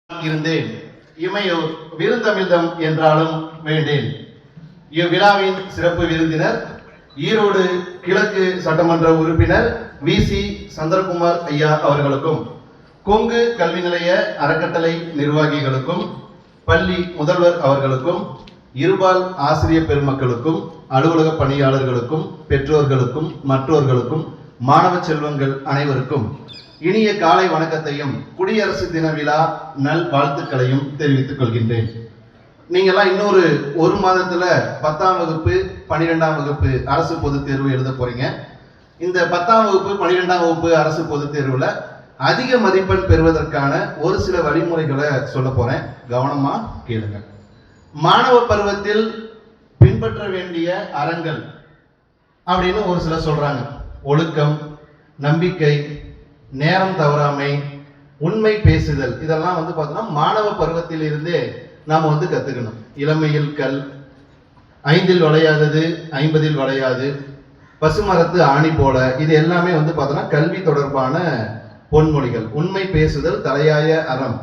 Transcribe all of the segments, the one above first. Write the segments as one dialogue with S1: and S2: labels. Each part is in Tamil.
S1: இருந்தேன் இமையோர் விருந்தமிழ்தம் என்றாலும் வேண்டேன். இவ்விழாவின் சிறப்பு விருந்தினர் ஈரோடு கிழக்கு சட்டமன்ற உறுப்பினர் வி.சி. சந்திரகுமார் ஐயா அவர்களுக்கும், கொங்கு கல்வி நிலைய அறக்கட்டளை நிர்வாகிகளுக்கும், பள்ளி முதல்வர் அவர்களுக்கும், இருபால் ஆசிரியர் பெருமக்களுக்கும், அலுவலக பணியாளர்களுக்கும், பெற்றோர்களுக்கும், மற்றோர்களுக்கும், மாணவ செல்வங்கள் அனைவருக்கும் இனிய காலை வணக்கத்தையும் குடியரசு தின விழா நல் வாழ்த்துக்களையும் தெரிவித்துக் கொள்கின்றேன். நீங்கெல்லாம் இன்னொரு ஒரு மாதத்துல 10ஆம் வகுப்பு 12ஆம் வகுப்பு அரசு பொதுத் தேர்வு எழுத போறீங்க. இந்த 10ஆம் வகுப்பு 12ஆம் வகுப்பு அரசு பொதுத் தேர்வுல அதிக மதிப்பெண் பெறுவதற்கான ஒரு சில வழிமுறைகளை சொல்ல போறேன், கவனமா கேளுங்க. மாணவ பருவத்தில் பின்பற்ற வேண்டிய அறங்கள் அப்படின்னு ஒரு சிலர் சொல்றாங்க. ஒழுக்கம், நம்பிக்கை, நேரம் தவறாமை, உண்மை பேசுதல், இதெல்லாம் பார்த்தோம்னா மாணவ பருவத்தில் இருந்தே நாம கத்துக்கணும். இளமையில் கல், 5ல் வளையாதது 50ல் வளையாது, பசுமரத்து ஆணி போல, இது எல்லாமே பார்த்தோம்னா கல்வி தொடர்பான பொன்மொழிகள். உண்மை பேசுதல் தலையாய அறம்.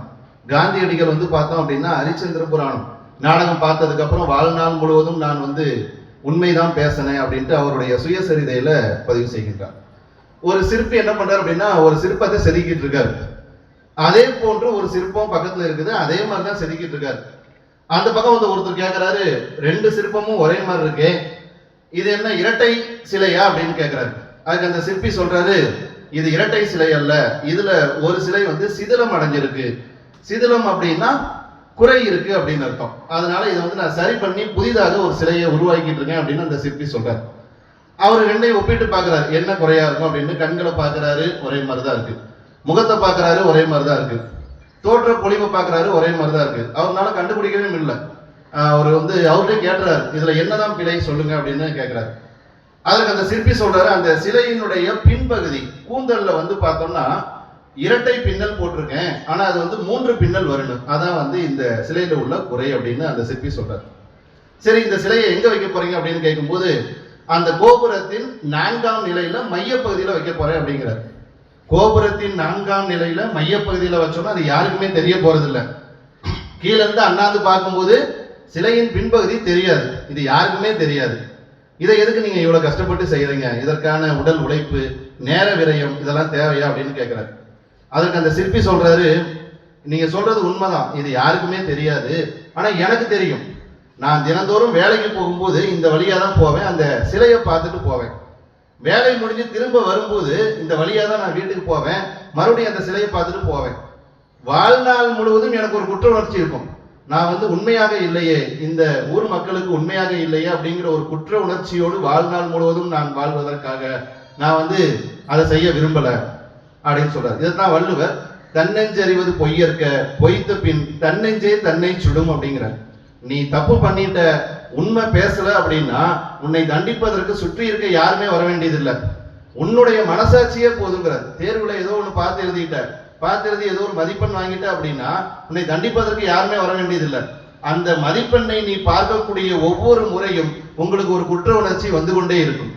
S1: காந்தியடிகள் பார்த்தோம் அப்படின்னா ஹரிச்சந்திர புராணம் நாடகம் பார்த்ததுக்கு அப்புறம் வாழ்நாள் முழுவதும் நான் உண்மைதான் பேசினேன் அப்படின்ட்டு அவருடைய சுயசரிதையில பதிவு செய்கின்றார். ஒரு சிற்பி என்ன பண்றாரு அப்படின்னா ஒரு சிற்பத்தை செதுக்கிட்டு இருக்காரு. அதே போன்று ஒரு சிற்பம் பக்கத்துல இருக்குது, அதே மாதிரிதான் செதுக்கிட்டு இருக்காரு. அந்த பக்கம் ஒருத்தர் கேட்கிறாரு, 2 சிற்பமும் ஒரே மாதிரி இருக்கு, இது என்ன இரட்டை சிலையா அப்படின்னு கேட்கிறாரு. அதுக்கு அந்த சிற்பி சொல்றாரு, இது இரட்டை சிலை அல்ல, இதுல ஒரு சிலை சிதிலம் அடைஞ்சிருக்கு. சிதிலம் அப்படின்னா குறை இருக்கு அப்படின்னு அர்த்தம். அதனால இதை நான் சரி பண்ணி புதிதாக ஒரு சிலையை உருவாக்கிட்டு இருக்கேன் அப்படின்னு அந்த சிற்பி சொல்றாரு. அவர் 2ஐயும் ஒப்பிட்டு பார்க்கிறாரு, என்ன குறையா இருக்கும் அப்படின்னு. கண்களை பார்க்கிறாரு, ஒரே மாதிரிதான் இருக்கு. முகத்தை பார்க்கிறாரு, ஒரே மாதிரிதான் இருக்கு. தோற்ற பொலிவை பார்க்கிறாரு, ஒரே மாதிரிதான் இருக்கு. அவரால் கண்டுபிடிக்கவே இல்லை. அவர் அவர்கிட்ட கேட்டுறாரு, இதுல என்னதான் பிழை சொல்லுங்க அப்படின்னு கேட்கிறாரு. அதுக்கு அந்த சிற்பி சொல்றாரு, அந்த சிலையினுடைய பின்பகுதி கூந்தல்ல பார்த்தோம்னா இரட்டை பின்னல் போட்டிருக்கேன், ஆனா அது 3 பின்னல் வரணும், அதான் இந்த சிலையில உள்ள குறை அப்படின்னு அந்த சிற்பி சொல்றாரு. சரி, இந்த சிலையை எங்க வைக்க போறீங்க அப்படின்னு கேட்கும்போது, அந்த கோபுரத்தின் 4ஆம் நிலையில மையப்பகுதியில வைக்க போறேன் அப்படிங்கிறார். கோபுரத்தின் 4ஆம் நிலையில மையப்பகுதியில வச்சோம்னா அது யாருக்குமே தெரிய போறது இல்லை. கீழே இருந்து அண்ணாந்து பார்க்கும்போது சிலையின் பின்பகுதி தெரியாது, இது யாருக்குமே தெரியாது. இதை எதுக்கு நீங்க இவ்வளவு கஷ்டப்பட்டு செய்யறீங்க, இதற்கான உடல் உழைப்பு, நேர விரயம் இதெல்லாம் தேவையா அப்படின்னு கேட்கிறாரு. அதற்கு அந்த சிற்பி சொல்றாரு, நீங்க சொல்றது உண்மைதான், இது யாருக்குமே தெரியாது, ஆனா எனக்கு தெரியும். நான் தினந்தோறும் வேலைக்கு போகும்போது இந்த வழியா தான் போவேன், அந்த சிலையை பார்த்துட்டு போவேன். வேலை முடிஞ்சு திரும்ப வரும்போது இந்த வழியா தான் நான் வீட்டுக்கு போவேன், மறுபடியும் அந்த சிலையை பார்த்துட்டு போவேன். வாழ்நாள் முழுவதும் எனக்கு ஒரு குற்ற உணர்ச்சி இருக்கும். நான் உண்மையாக இல்லையே, இந்த ஊர் மக்களுக்கு உண்மையாக இல்லையே அப்படிங்கிற ஒரு குற்ற உணர்ச்சியோடு வாழ்நாள் முழுவதும் நான் வாழ்வதற்காக நான் அதை செய்ய விரும்பல அப்படின்னு சொல்றாரு. இதைத்தான் வள்ளுவர் தன்னெஞ்சறிவது பொய்யற்க, பொய்த்த பின் தன்னெஞ்சே தன்னை சுடும் அப்படிங்கிறார். நீ தப்பு பண்ணிட்ட, உண்மை பேசல அப்படின்னா உன்னை தண்டிப்பதற்கு சுற்றி இருக்க யாருமே வர வேண்டியதில்லை, உன்னுடைய மனசாட்சியே போதுங்கிறார். தேர்வுல ஏதோ ஒண்ணு பார்த்து எழுதி ஏதோ ஒரு மதிப்பெண் வாங்கிட்ட அப்படின்னா உன்னை தண்டிப்பதற்கு யாருமே வர வேண்டியதில்லை. அந்த மதிப்பெண்ணை நீ பார்க்கக்கூடிய ஒவ்வொரு முறையும் உங்களுக்கு ஒரு குற்ற உணர்ச்சி வந்து கொண்டே இருக்கும்.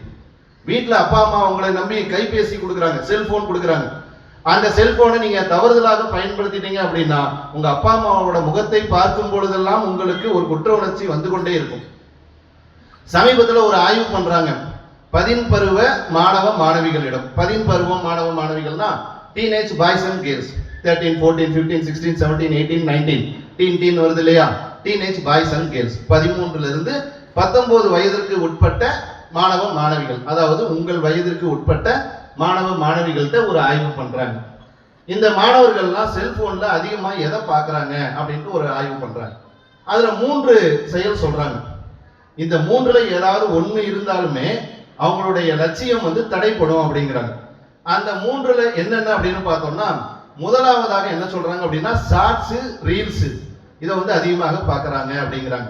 S1: வீட்டுல அப்பா அம்மா உங்களை நம்பி கைபேசி கொடுக்குறாங்க, செல்போன் கொடுக்குறாங்க. அந்த செல்போனை நீங்க தவறுதலாக பயன்படுத்திட்டீங்க அப்படின்னா உங்க அப்பா அம்மாவோட முகத்தை பார்க்கும் பொழுதெல்லாம் உங்களுக்கு ஒரு குற்ற உணர்ச்சி வந்து கொண்டே இருக்கும். சமீபத்துல ஒரு ஆய்வு பண்றாங்க, 10 பருவ மாணவ மாணவிகளிடம். 10 பருவம் மாணவ மாணவிகள்னா teenage boys and girls, 13, 14, 15, 16, 17, 18, 19 teen வருது இல்லையா, டீனேஜ் பாய்ஸ் அண்ட் கேர்ள்ஸ். 13 இருந்து 19 வயதிற்கு உட்பட்ட மாணவ மாணவிகள், அதாவது உங்கள் வயதிற்கு உட்பட்ட மாணவ மாணவிகள்கிட்ட ஒரு ஆய்வு பண்றாங்க. இந்த மாணவர்கள்லாம் செல்போன்ல அதிகமா எதை பார்க்கறாங்க அப்படின்ட்டு ஒரு ஆய்வு பண்றாங்க. அதுல 3 செயல் சொல்றாங்க. இந்த 3ல ஏதாவது ஒண்ணு இருந்தாலுமே அவங்களுடைய லட்சியம் தடைப்படும் அப்படிங்கிறாங்க. அந்த 3ல என்னென்ன அப்படின்னு பார்த்தோம்னா, முதலாவதாக என்ன சொல்றாங்க அப்படின்னா ஷார்ட்ஸ், ரீல்ஸ், இதை அதிகமாக பார்க்கறாங்க அப்படிங்கிறாங்க.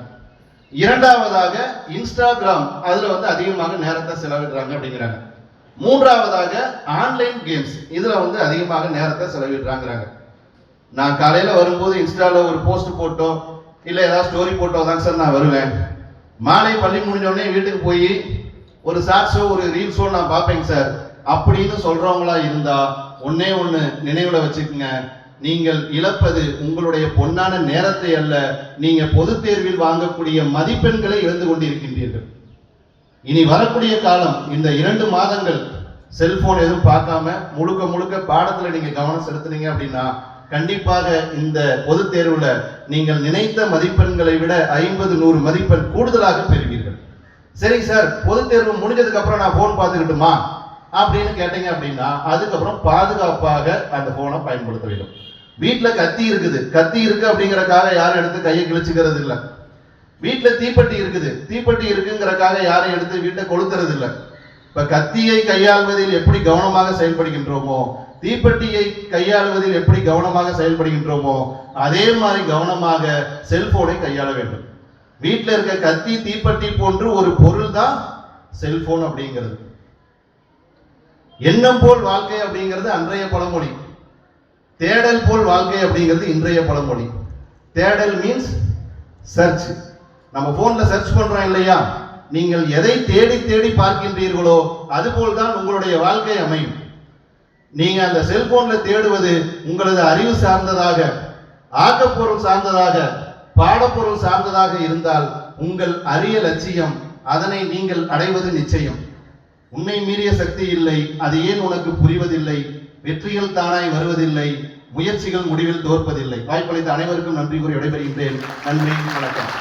S1: இரண்டாவதாக இன்ஸ்டாகிராம், அதுல அதிகமாக நேரத்தை செலவிடுறாங்க அப்படிங்கிறாங்க. மூன்றாவதாக ஆன்லைன் கேம்ஸ், இதுல அதிகமாக நேரத்தை செலவிடுறாங்கிறாங்க. நான் காலையில வரும்போது இன்ஸ்டால ஒரு போஸ்ட் போட்டோ இல்ல ஏதாவது ஸ்டோரி போட்டோ தான் சார் நான் வருவேன். மாலை பள்ளி முடிஞ்ச உடனே வீட்டுக்கு போய் ஒரு ஷார்ட்ஸோ ஒரு ரீல்ஸோ நான் பார்ப்பேங்க சார் அப்படின்னு சொல்றவங்களா இருந்தா ஒண்ணே ஒண்ணு நினைவுல வச்சுக்கோங்க, நீங்கள் இழப்பது உங்களுடைய பொன்னான நேரத்தை அல்ல, நீங்க பொதுத் தேர்வில் வாங்கக்கூடிய மதிப்பெண்களை இழந்து கொண்டிருக்கின்றீர்கள். இனி வரக்கூடிய காலம் இந்த 2 மாதங்கள் செல்போன் எதுவும் பார்க்காம முழுக்க முழுக்க பாடத்துல நீங்க கவனம் செலுத்துனீங்க அப்படின்னா கண்டிப்பாக இந்த பொதுத் தேர்வுல நீங்கள் நினைத்த மதிப்பெண்களை விட 50-100 மதிப்பெண் கூடுதலாக பெறுவீர்கள். சரி சார், பொதுத் தேர்வு முடிஞ்சதுக்கு அப்புறம் நான் போன் பார்த்துக்கிட்டுமா அப்படின்னு கேட்டீங்க அப்படின்னா அதுக்கப்புறம் பாதுகாப்பாக அந்த போனை பயன்படுத்த வேண்டும். வீட்டுல கத்தி இருக்கு அப்படிங்கறக்காக யாரும் எடுத்து கையை கிழிச்சுக்கிறது இல்லை. வீட்டுல தீப்பெட்டி இருக்குங்கிறக்காக யாரும் எடுத்து வீட்டை கொளுத்துறது இல்லை. இப்ப கத்தியை கையாள்வதில் எப்படி கவனமாக செயல்படுகின்றோமோ, தீப்பெட்டியை கையாளுவதில் எப்படி கவனமாக செயல்படுகின்றோமோ, அதே மாதிரி கவனமாக செல்போனை கையாள வேண்டும். வீட்டில் இருக்க கத்தி தீப்பெட்டி போன்று ஒரு பொருள் தான் செல்போன் அப்படிங்கிறது. எண்ணம் போல் வாழ்க்கை அப்படிங்கிறது அன்றைய பழமொழி. தேடல் போல் வாழ்க்கை அப்படிங்கிறது இன்றைய பழமொழி. தேடல் மீன்ஸ் சர்ச். நம்ம போன்ல சர்ச் பண்றோம் இல்லையா, நீங்கள் எதை தேடி தேடி பார்க்கின்றீர்களோ அதுபோல் தான் உங்களுடைய வாழ்க்கை அமையும். நீங்க அந்த செல்போன்ல தேடுவது உங்களது அறிவு சார்ந்ததாக, ஆக்கப்பொருள் சார்ந்ததாக, பாடப்பொருள் சார்ந்ததாக இருந்தால் உங்கள் அரிய லட்சியம் அதனை நீங்கள் அடைவது நிச்சயம். உன்னை மீறிய சக்தி இல்லை, அது ஏன் உனக்கு புரிவதில்லை, வெற்றிகள் தானாய் வருவதில்லை, முயற்சிகள் முடிவில் தோற்பதில்லை. வாய்ப்பளித்த அனைவருக்கும் நன்றி கூறி விடைபெறுகின்றேன். நன்றி, வணக்கம்.